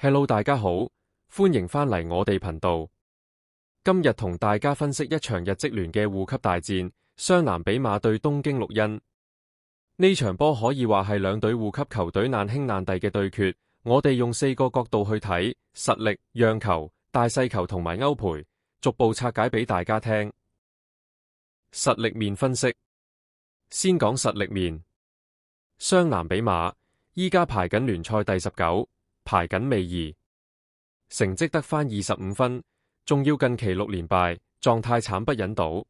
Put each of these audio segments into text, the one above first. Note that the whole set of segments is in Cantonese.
Hello， 大家好，歡迎返嚟我哋頻道。今日同大家分析一場日職聯嘅護級大戰，湘南比馬對東京綠茵。呢場波可以話係兩隊護級球隊難兄難弟嘅對決。我哋用4個角度去睇實力、讓球、大細球同埋歐賠，逐步拆解俾大家聽。實力面分析，先講實力面。湘南比馬依家排緊聯賽第19。排緊尾2，成績得返25分，仲要近期6連敗，狀態慘不忍睹。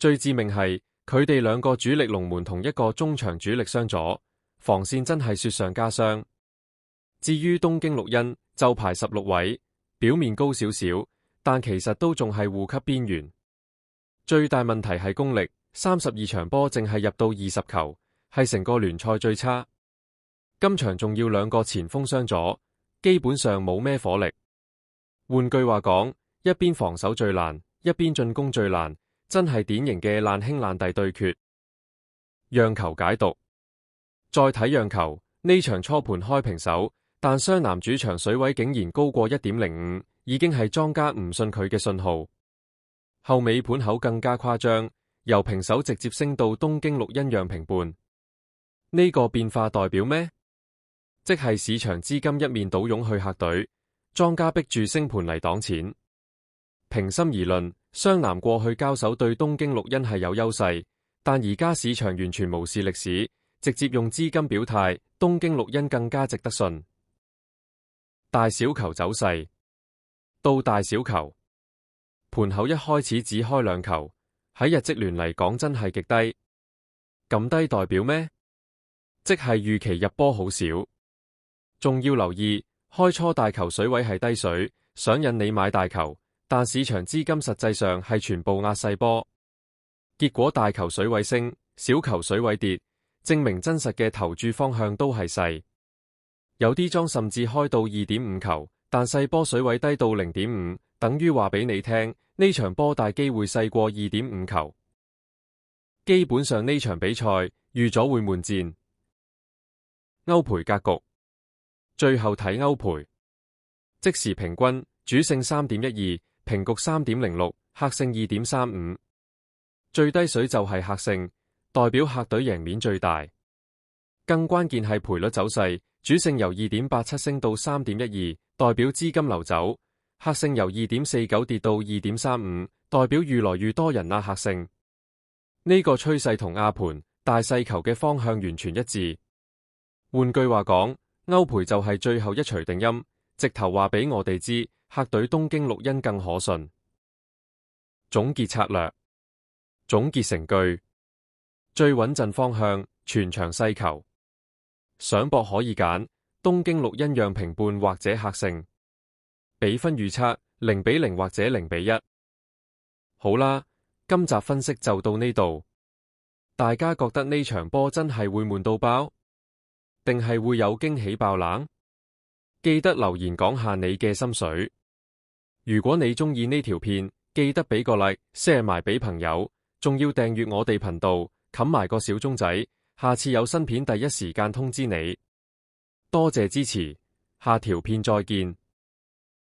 最致命係佢哋兩個主力龍門同一個中場主力傷咗，防線真係雪上加霜。至於東京綠茵就排16位，表面高少少，但其實都仲係護級邊緣。最大問題係功力，32場波淨係入到20球，係成個聯賽最差。今場仲要兩個前鋒傷咗，基本上冇咩火力。換句話講，一邊防守最難，一邊進攻最難，真係典型嘅難兄難弟對決。讓球解讀，再睇讓球，呢場初盤開平手，但湘南主場水位竟然高過 1.05， 已經係莊家唔信佢嘅信號。後尾盤口更加誇張，由平手直接升到東京綠茵讓平半。呢個變化代表咩？即係市場資金一面倒湧去客隊，莊家逼住升盤嚟擋錢。平心而論，湘南過去交手對東京綠茵係有優勢，但而家市場完全無視歷史，直接用資金表態，東京綠茵更加值得信。大小球走勢，到大小球，盤口一開始只開2球，喺日職聯嚟講真係極低。咁低代表咩？即係預期入波好少。仲要留意，開初大球水位係低水，想引你買大球，但市場資金實際上係全部壓細波，結果大球水位升，小球水位跌，證明真實嘅投注方向都係細。有啲莊甚至開到 2.5 球，但細波水位低到 0.5， 等於話俾你聽，呢場波大機會細過 2.5 球。基本上呢場比賽預咗會悶戰。歐賠格局，最後睇歐賠，即時平均主勝 3.12， 平局 3.06， 客勝 2.35， 最低水就係客勝，代表客隊贏面最大。更關鍵係賠率走勢，主勝由 2.87 升到 3.12， 代表資金流走；客勝由 2.49 跌到 2.35， 代表越來越多人壓客勝。呢個趨勢同亞盤大細球嘅方向完全一致。換句話講，歐賠就係最後一錘定音，直頭話俾我哋知，客隊東京綠茵更可信。總結策略，總結成句：最穩陣方向，全場細球。想博可以揀東京綠茵讓平半或者客勝。比分預測0-0或者0-1。好啦，今集分析就到呢度。大家覺得呢場波真係會悶到爆？定係會有驚喜爆冷？記得留言講下你嘅心水。如果你中意呢條片，記得俾個 like，share 埋俾朋友，仲要訂閱我哋頻道，冚埋個小鐘仔，下次有新片第一時間通知你。多謝支持，下條片再見。